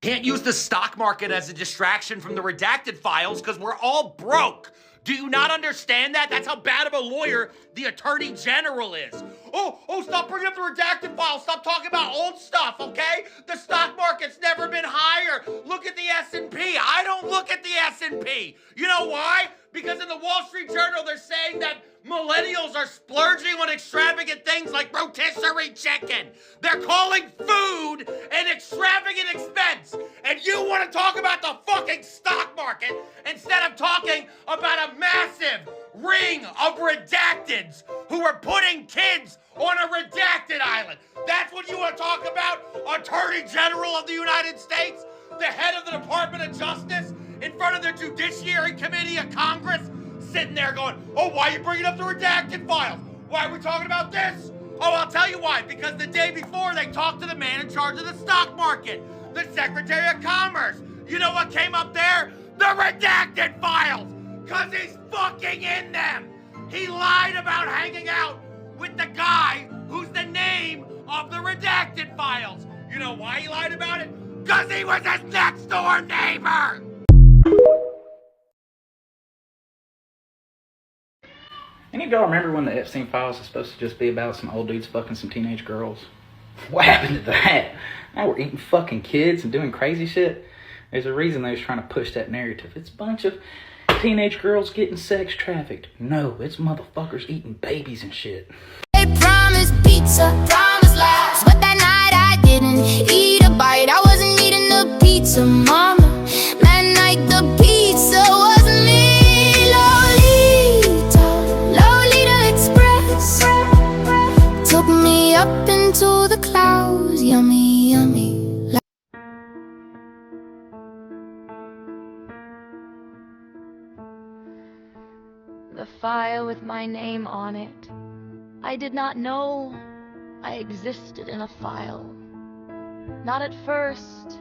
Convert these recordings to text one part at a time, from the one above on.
Can't use the stock market as a distraction from the redacted files because we're all broke. Do you not understand that? That's how bad of a lawyer the Attorney General is. Oh, stop bringing up the redacted files. Stop talking about old stuff, okay? The stock market's never been higher. Look at the S&P. I don't look at the S&P. You know why? Because in the Wall Street Journal, they're saying that millennials are splurging on extravagant things like rotisserie chicken. They're calling food an extravagant expense. And you want to talk about the fucking stock market instead of talking about a massive ring of redacteds who are putting kids on a redacted island. That's what you want to talk about? Attorney General of the United States? The head of the Department of Justice? In front of the Judiciary Committee of Congress? Sitting there going, oh, why are you bringing up the redacted files? Why are we talking about this? Oh, I'll tell you why. Because the day before, they talked to the man in charge of the stock market, the Secretary of Commerce. You know what came up there? The redacted files. Because he's fucking in them. He lied about hanging out with the guy who's the name of the redacted files. You know why he lied about it? Because he was his next door neighbor. Any of y'all remember when the Epstein files was supposed to just be about some old dudes fucking some teenage girls? What happened to that? Now we're eating fucking kids and doing crazy shit. There's a reason they was trying to push that narrative. It's a bunch of teenage girls getting sex trafficked. No, it's motherfuckers eating babies and shit. They promised pizza, promised laughs, but that night I didn't eat a bite. I wasn't eating the pizza, mama. That night the pizza wasn't me. Lolita Express took me up into the clouds. Yummy, yummy. The file with my name on it. I did not know I existed in a file. Not at first.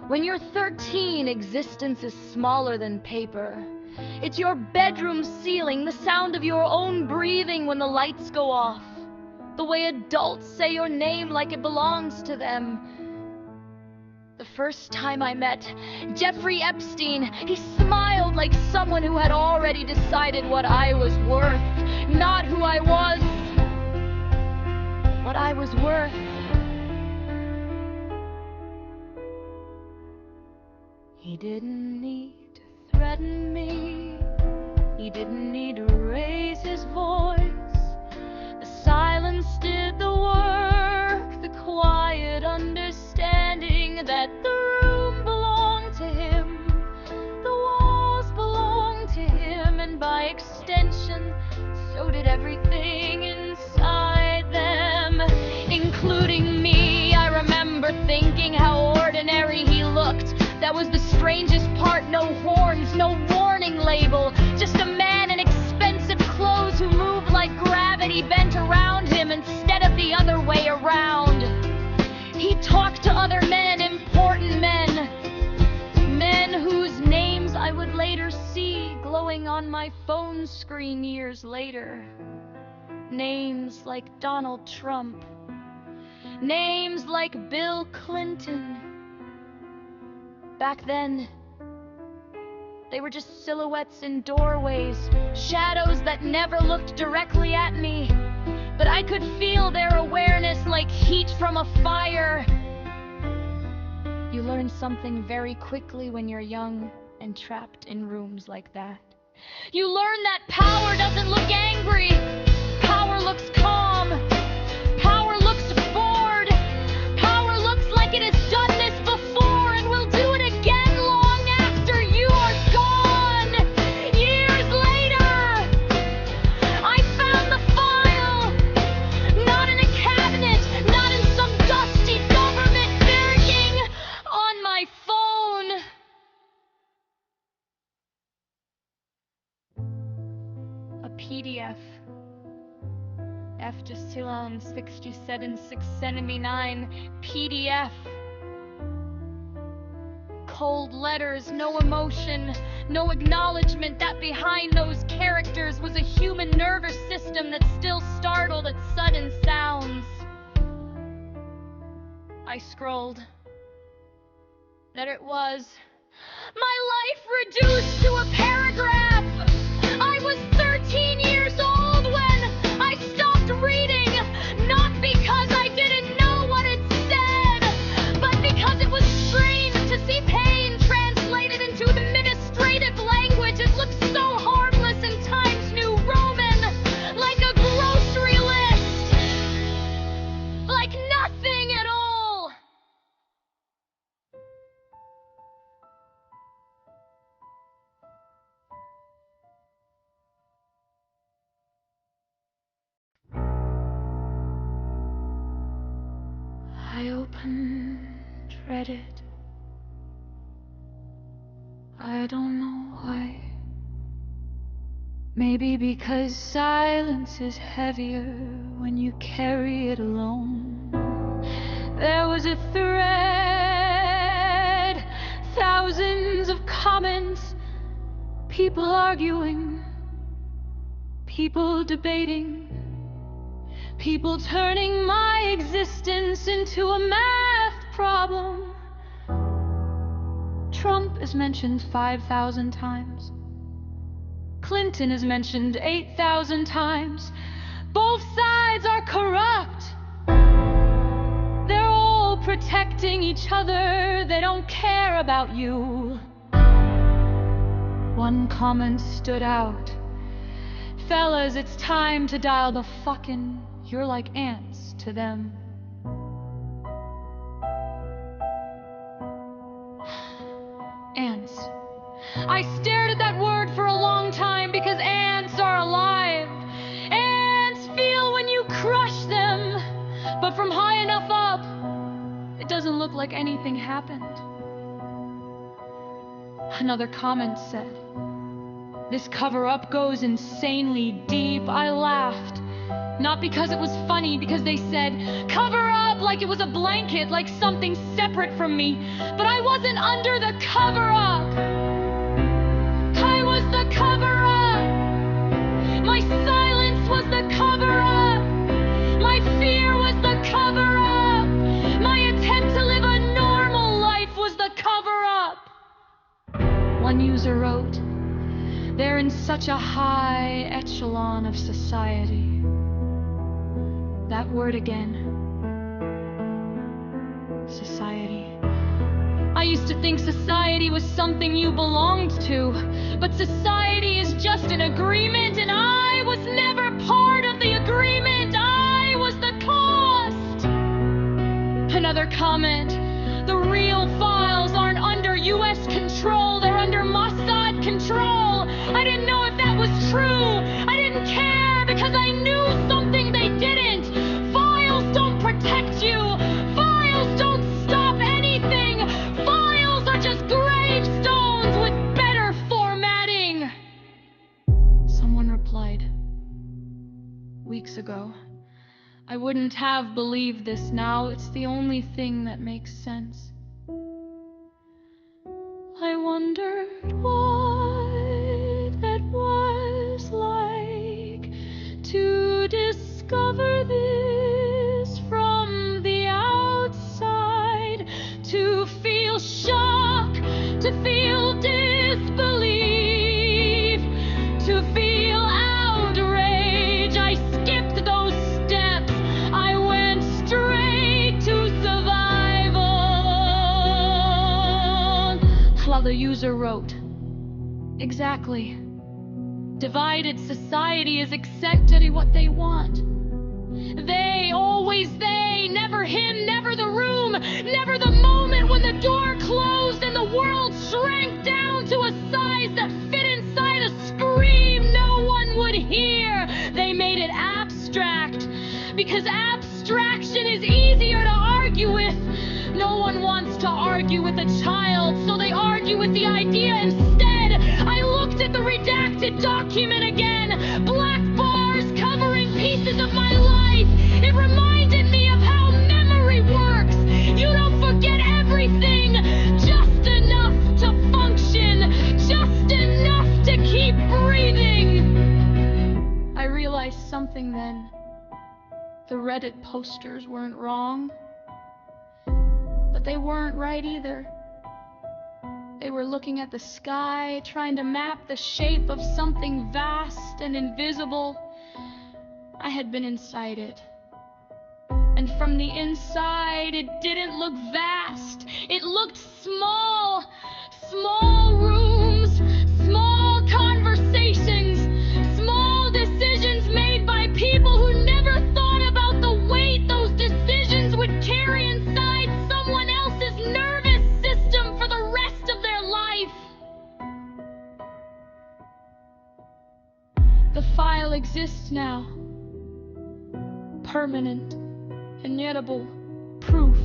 When you're 13, existence is smaller than paper. It's your bedroom ceiling, the sound of your own breathing when the lights go off. The way adults say your name like it belongs to them. The first time I met Jeffrey Epstein, he smiled like someone who had already decided what I was worth. Not who I was, what I was worth. He didn't need to threaten me. He didn't need to raise his voice. The silence did the work, the quiet understanding that the room belonged to him, the walls belonged to him, and by extension, so did everything inside them, including me. I remember thinking how ordinary he looked. That was the strangest part. No horns, no warning label. Just a man in expensive clothes who moved like gravity bent around him instead of the other way around. He talked to other men, important men. Men whose names I would later see glowing on my phone screen years later. Names like Donald Trump. Names like Bill Clinton. Back then, they were just silhouettes in doorways, shadows that never looked directly at me, but I could feel their awareness like heat from a fire. You learn something very quickly when you're young and trapped in rooms like that. You learn that power doesn't look angry, power looks calm, power looks bored, power looks like it has done this before and will do it again long after you are gone. Years later, I found the file, not in a cabinet, not in some dusty government barracking, on my phone. A PDF. F Dacillon 67679 PDF. Cold letters, no emotion, no acknowledgement that behind those characters was a human nervous system that still startled at sudden sounds. I scrolled. that it was my life reduced to a paragraph. I was 13 years old when I stopped reading, not because I didn't know what it said, but because it was strange to see pain translated into administrative language. It looked so harmless in Times New Roman, like a grocery list, like nothing at all. I opened Reddit. I don't know why. Maybe because silence is heavier when you carry it alone. There was a thread, thousands of comments, people arguing, people debating, people turning my existence into a math problem. Trump is mentioned 5,000 times. Clinton is mentioned 8,000 times. Both sides are corrupt. They're all protecting each other. They don't care about you. One comment stood out. Fellas, it's time to dial the fucking "you're like ants" to them. Ants. I stared at that word for a long time because ants are alive. Ants feel when you crush them, but from high enough up, it doesn't look like anything happened. Another comment said, "This cover-up goes insanely deep." I laughed. Not because it was funny, because they said, "Cover up," like it was a blanket, like something separate from me. But I wasn't under the cover-up. I was the cover-up. My silence was the cover-up. My fear was the cover-up. My attempt to live a normal life was the cover-up. One user wrote, "They're in such a high echelon of society." That word again. Society. I used to think society was something you belonged to, but society is just an agreement, and I was never part of the agreement. I was the cost. Another comment. The real files aren't under US control, they're under Mossad control. I didn't know if that was true. I didn't care because I knew something they didn't. Files don't protect you. Files don't stop anything. Files are just gravestones with better formatting. Someone replied, "Weeks ago, I wouldn't have believed this. Now it's the only thing that makes sense." I wondered what that was like to discover this from the outside, to feel shock, to feel disbelief, to feel outrage. I skipped those steps. I went straight to survival. While the user wrote, "Exactly. Divided society is exactly what they want. They, always they, never him, never the room, never the moment when the door closed and the world shrank down to a size that fit inside a scream no one would hear. They made it abstract, because abstraction is easier to argue with. No one wants to argue with a child, so they argue with the idea instead." I looked at the redacted document again, black bars covering pieces of my life. It reminded me of how memory works. You don't forget everything, just enough to function, just enough to keep breathing. I realized something then. The Reddit posters weren't wrong, but they weren't right either. They were looking at the sky, trying to map the shape of something vast and invisible. I had been inside it. And from the inside, it didn't look vast. It looked small. Small rooms, small conversations, small decisions made by people who never thought about the weight those decisions would carry inside someone else's nervous system for the rest of their life. The file exists now. Permanent, inedible, proof.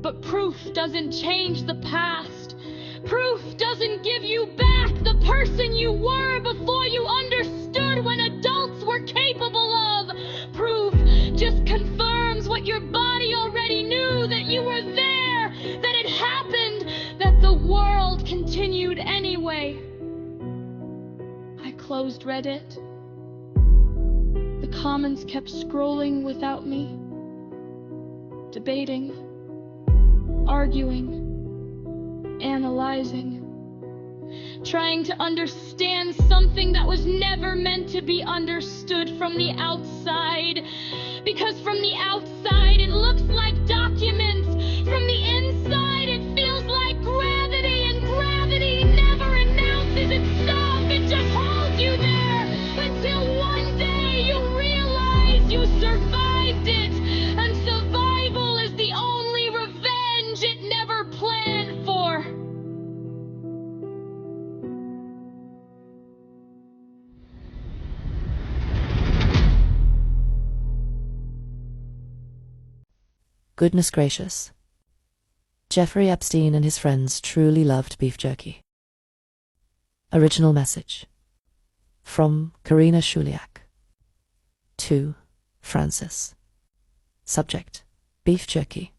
But proof doesn't change the past. Proof doesn't give you back the person you were before you understood what adults were capable of. Proof just confirms what your body already knew, that you were there, that it happened, that the world continued anyway. I closed Reddit. The comments kept scrolling without me, debating, arguing, analyzing, trying to understand something that was never meant to be understood from the outside. Because from the outside it looks like documents, from the inside it feels like gravity, and gravity never announces itself, it just holds you there until one day you realize you survived it, and survival is the only revenge it never planned for. Goodness gracious. Jeffrey Epstein and his friends truly loved beef jerky. Original message. From Karina Shuliak. To Francis. Subject: beef jerky.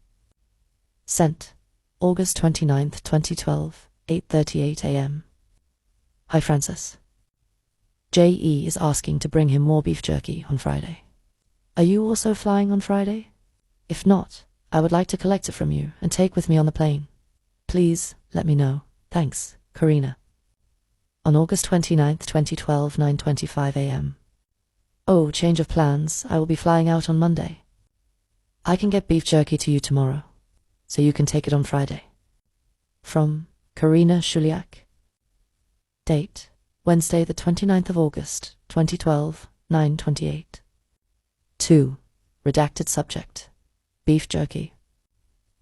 Sent August 29th, 2012, 8:38 a.m. Hi Francis. J.E. is asking to bring him more beef jerky on Friday. Are you also flying on Friday? If not, I would like to collect it from you and take with me on the plane. Please let me know. Thanks, Karina. On August 29th, 2012, 9:25 a.m. Oh, change of plans. I will be flying out on Monday. I can get beef jerky to you tomorrow, so you can take it on Friday. From Karina Shuliak. Date: Wednesday, the 29th of August, 2012, 9:28. 2. Redacted subject: beef jerky.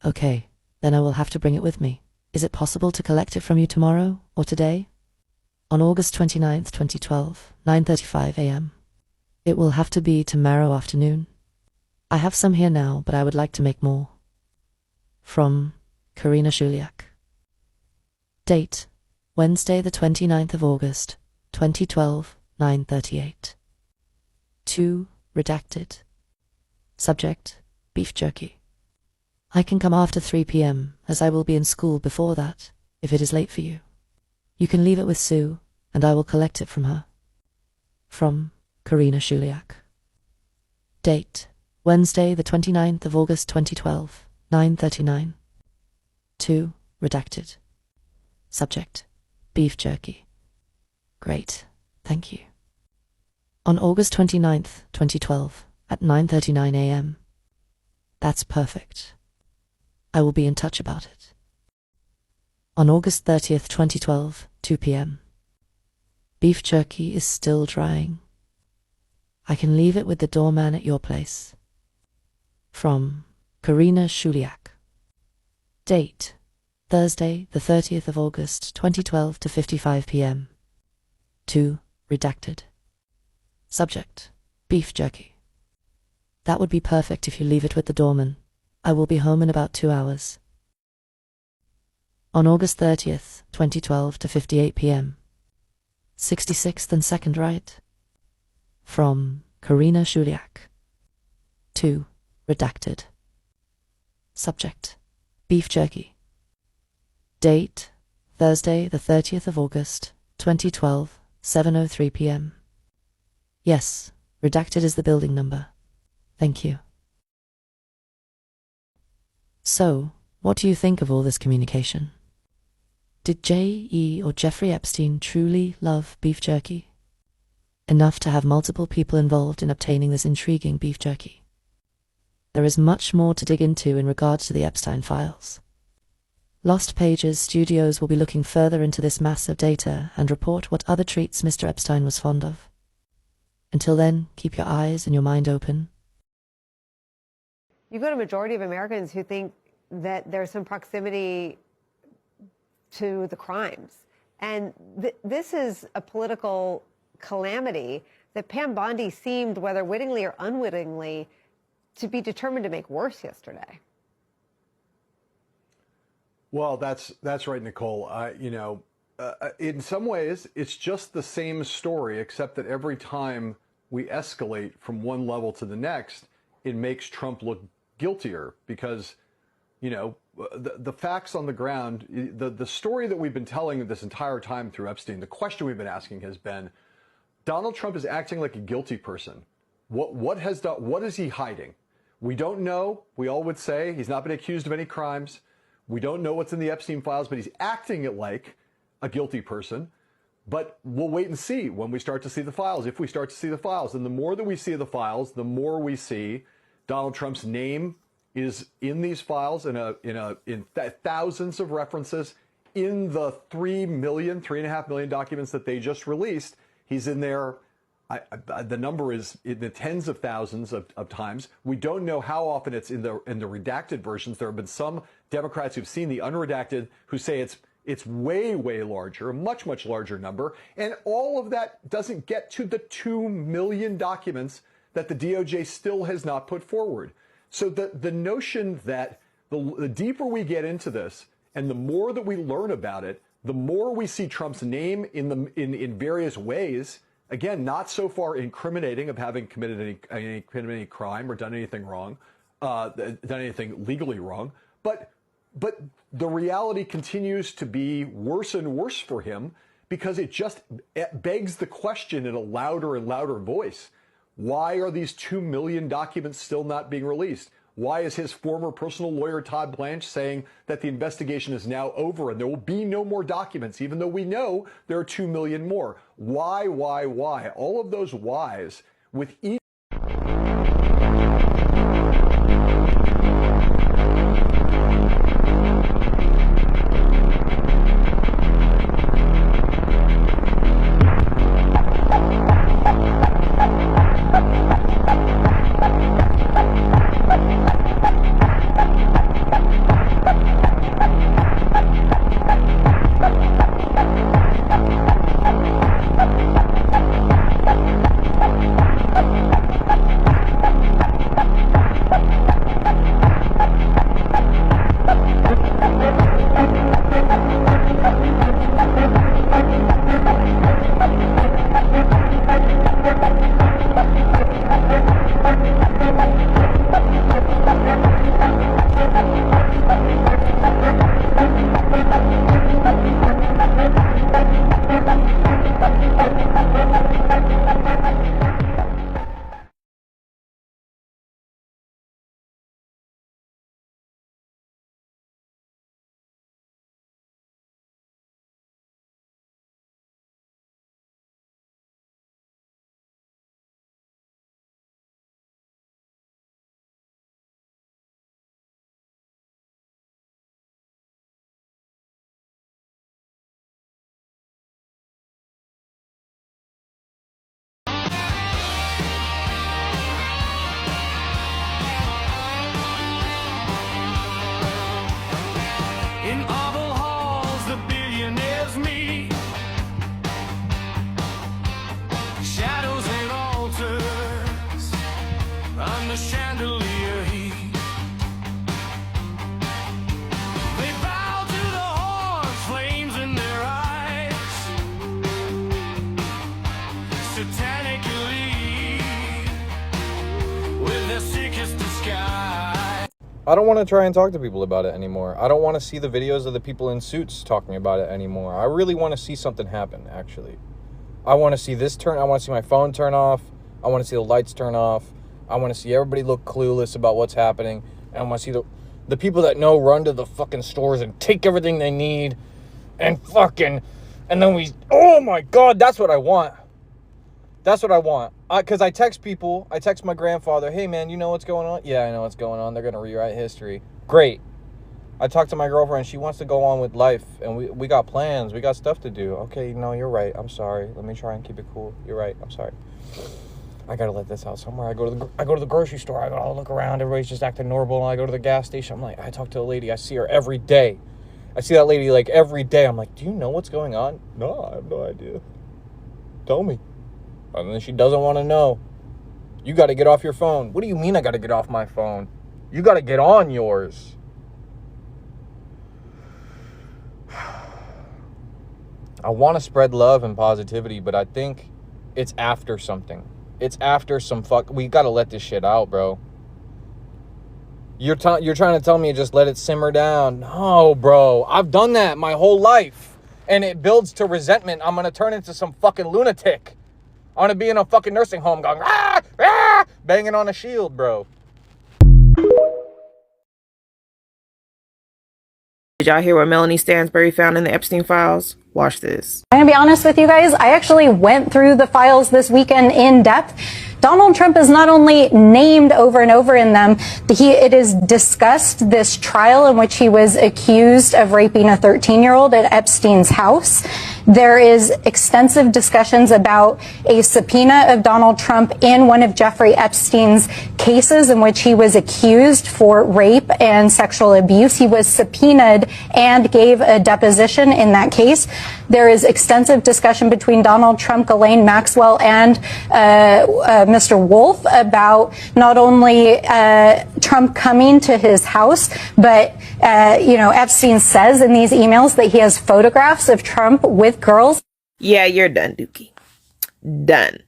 Okay, then I will have to bring it with me. Is it possible to collect it from you tomorrow or today? On August 29th, 2012, 9:35 a.m. It will have to be tomorrow afternoon. I have some here now, but I would like to make more. From Karina Shuliak. Date: Wednesday, the 29th of August, 2012, 9:38. 2. Redacted. Subject: beef jerky. I can come after 3 p.m. as I will be in school before that, if it is late for you. You can leave it with Sue, and I will collect it from her. From Karina Shuliak. Date: Wednesday, the 29th of August, 2012, 9:39. 2. Redacted. Subject: beef jerky. Great, thank you. On August 29th, 2012, at 9:39 a.m. That's perfect. I will be in touch about it. On August 30th, 2012, 2 p.m. Beef jerky is still drying. I can leave it with the doorman at your place. From Karina Shuliak. Date: Thursday, the 30th of August, 2012 to 55 p.m. 2. Redacted. Subject: beef jerky. That would be perfect if you leave it with the doorman. I will be home in about 2 hours. On August 30th, 2012 to 58 p.m. 66th and 2nd right. From Karina Shuliak. 2. Redacted. Subject: beef jerky. Date: Thursday, the 30th of August, 2012, 7:03 p.m. Yes, redacted is the building number. Thank you. So, what do you think of all this communication? Did J.E. or Jeffrey Epstein truly love beef jerky? Enough to have multiple people involved in obtaining this intriguing beef jerky? There is much more to dig into in regards to the Epstein files. Lost Pages Studios will be looking further into this massive data and report what other treats Mr. Epstein was fond of. Until then, keep your eyes and your mind open. You've got a majority of Americans who think that there's some proximity to the crimes. And this is a political calamity that Pam Bondi seemed, whether wittingly or unwittingly, to be determined to make worse yesterday. Well, that's right, Nicole. In some ways, it's just the same story, except that every time we escalate from one level to the next, it makes Trump look guiltier because, the facts on the ground, the story that we've been telling this entire time through Epstein, the question we've been asking has been, Donald Trump is acting like a guilty person. What is he hiding? We don't know. We all would say he's not been accused of any crimes. We don't know what's in the Epstein files, but he's acting it like a guilty person. But we'll wait and see when we start to see the files, if we start to see the files. And the more that we see the files, the more we see Donald Trump's name is in these files in thousands of references. In the 3.5 million documents that they just released, he's in there. The number is in the tens of thousands of times. We don't know how often it's in the redacted versions. There have been some Democrats who've seen the unredacted who say it's way, way larger, a much, much larger number. And all of that doesn't get to the 2 million documents that the DOJ still has not put forward. So the notion that the deeper we get into this and the more that we learn about it, the more we see Trump's name in various ways. Again, not so far incriminating of having committed any crime or done anything wrong, done anything legally wrong, but the reality continues to be worse and worse for him because it begs the question in a louder and louder voice. Why are these 2 million documents still not being released? Why is his former personal lawyer, Todd Blanche, saying that the investigation is now over and there will be no more documents, even though we know there are 2 million more? Why? All of those whys with each. I don't want to try and talk to people about it anymore. I don't want to see the videos of the people in suits talking about it anymore. I really want to see something happen, actually. I want to see this turn. I want to see my phone turn off. I want to see the lights turn off. I want to see everybody look clueless about what's happening. And I want to see the people that know run to the fucking stores and take everything they need. and fucking, and then oh my God, that's what I want. That's what I want. Because I text people, I text my grandfather, hey man, you know what's going on? Yeah, I know what's going on. They're going to rewrite history. Great. I talked to my girlfriend, she wants to go on with life, and we got plans, we got stuff to do. Okay, no, you're right, I'm sorry. Let me try and keep it cool. You're right, I'm sorry. I gotta let this out somewhere. I go to the grocery store, I gotta look around, everybody's just acting normal. I go to the gas station, I'm like, I talk to a lady, I see her every day. I see that lady like every day. I'm like, do you know what's going on? No, I have no idea. Tell me. And then she doesn't want to know. You got to get off your phone. What do you mean I got to get off my phone? You got to get on yours. I want to spread love and positivity, but I think it's after something. It's after some we got to let this shit out, bro. You're trying to tell me just let it simmer down. No, bro. I've done that my whole life. And it builds to resentment. I'm going to turn into some fucking lunatic. I'm going to be in a fucking nursing home going, ah, ah, banging on a shield, bro. Did y'all hear what Melanie Stansbury found in the Epstein files? Watch this. I'm going to be honest with you guys. I actually went through the files this weekend in depth. Donald Trump is not only named over and over in them, it is discussed this trial in which he was accused of raping a 13-year-old at Epstein's house. There is extensive discussions about a subpoena of Donald Trump in one of Jeffrey Epstein's cases in which he was accused for rape and sexual abuse. He was subpoenaed and gave a deposition in that case. There is extensive discussion between Donald Trump, Ghislaine Maxwell, and Mr. Wolf about not only Trump coming to his house, but Epstein says in these emails that he has photographs of Trump with girls. Yeah, you're done, Dookie. Done.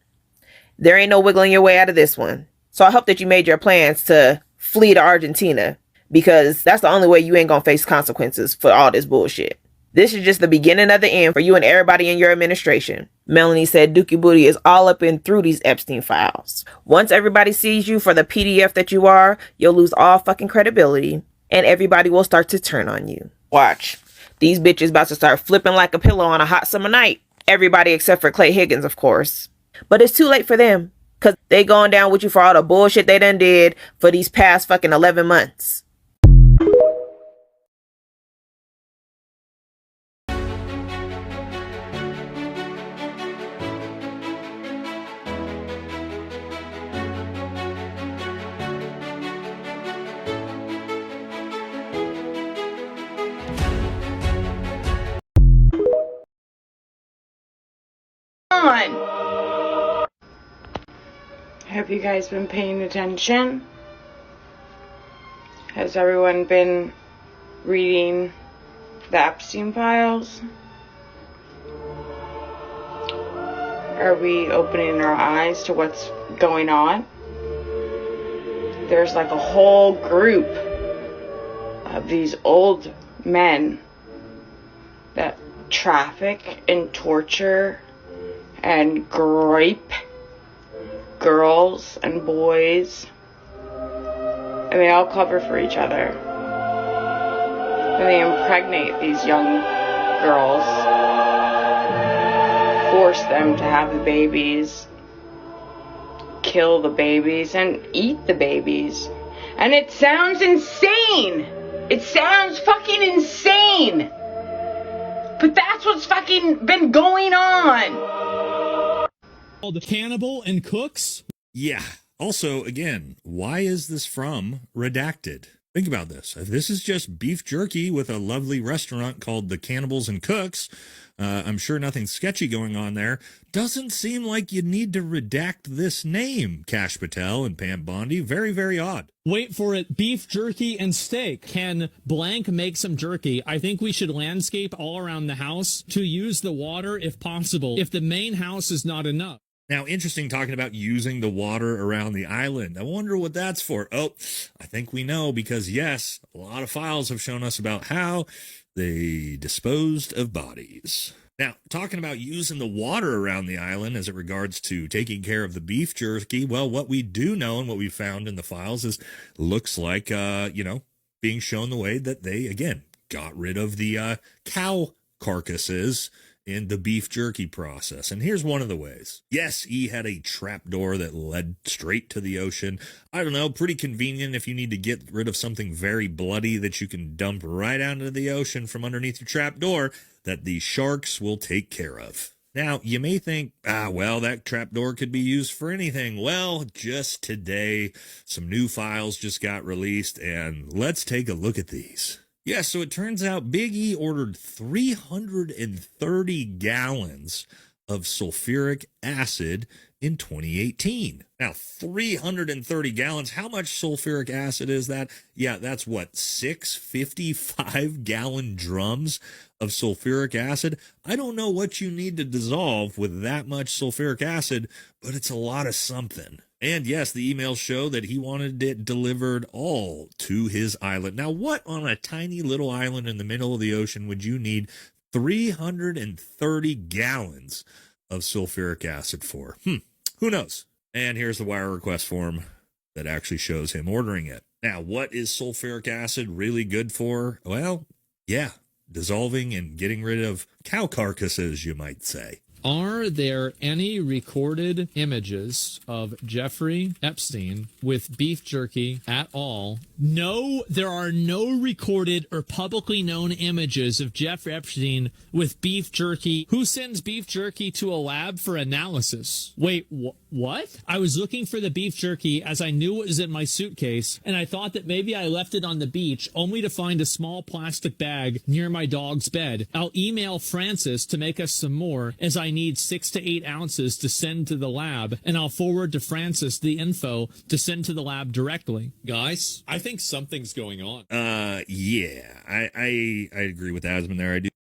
There ain't no wiggling your way out of this one. So I hope that you made your plans to flee to Argentina, because that's the only way you ain't gonna face consequences for all this bullshit. This is just the beginning of the end for you and everybody in your administration. Melanie said Dookie Booty is all up and through these Epstein files. Once everybody sees you for the PDF that you are, you'll lose all fucking credibility, and everybody will start to turn on you. Watch. These bitches about to start flipping like a pillow on a hot summer night. Everybody except for Clay Higgins, of course. But it's too late for them, because they going down with you for all the bullshit they done did for these past fucking 11 months. Have you guys been paying attention? Has everyone been reading the Epstein files? Are we opening our eyes to what's going on? There's like a whole group of these old men that traffic and torture and rape girls and boys, and they all cover for each other, and they impregnate these young girls, force them to have the babies, kill the babies, and eat the babies. And it sounds insane. It sounds fucking insane, but that's what's fucking been going on. The Cannibal and Cooks? Yeah. Also, again, why is this from Redacted? Think about this. If this is just beef jerky with a lovely restaurant called the Cannibals and Cooks, I'm sure nothing sketchy going on there. Doesn't seem like you need to redact this name, Kash Patel and Pam Bondi. Very, very odd. Wait for it. Beef jerky and steak. Can blank make some jerky? I think we should landscape all around the house to use the water if possible, if the main house is not enough. Now, interesting talking about using the water around the island. I wonder what that's for. Oh, I think we know, because yes, a lot of files have shown us about how they disposed of bodies. Now, talking about using the water around the island as it regards to taking care of the beef jerky, well, what we do know and what we found in the files is looks like, being shown the way that they, again, got rid of the cow carcasses in the beef jerky process. And here's one of the ways. Yes, he had a trapdoor that led straight to the ocean. I don't know, pretty convenient if you need to get rid of something very bloody that you can dump right out into the ocean from underneath your trapdoor that the sharks will take care of. Now, you may think, well, that trapdoor could be used for anything. Well, just today, some new files just got released, and let's take a look at these. Yeah, so it turns out Big E ordered 330 gallons of sulfuric acid in 2018. Now, 330 gallons, how much sulfuric acid is that? Yeah, that's what, 655-gallon drums of sulfuric acid? I don't know what you need to dissolve with that much sulfuric acid, but it's a lot of something. And yes, the emails show that he wanted it delivered all to his island. Now, what on a tiny little island in the middle of the ocean would you need 330 gallons of sulfuric acid for? Who knows? And here's the wire request form that actually shows him ordering it. Now, what is sulfuric acid really good for? Well, yeah, dissolving and getting rid of cow carcasses, you might say. Are there any recorded images of Jeffrey Epstein with beef jerky at all? No, there are no recorded or publicly known images of Jeffrey Epstein with beef jerky. Who sends beef jerky to a lab for analysis? Wait, what? I was looking for the beef jerky as I knew it was in my suitcase, and I thought that maybe I left it on the beach, only to find a small plastic bag near my dog's bed. I'll email Francis to make us some more, as I need 6 to 8 ounces to send to the lab, and I'll forward to Francis the info to send to the lab directly. Guys, I think something's going on. Yeah, I agree with Asman there. I do.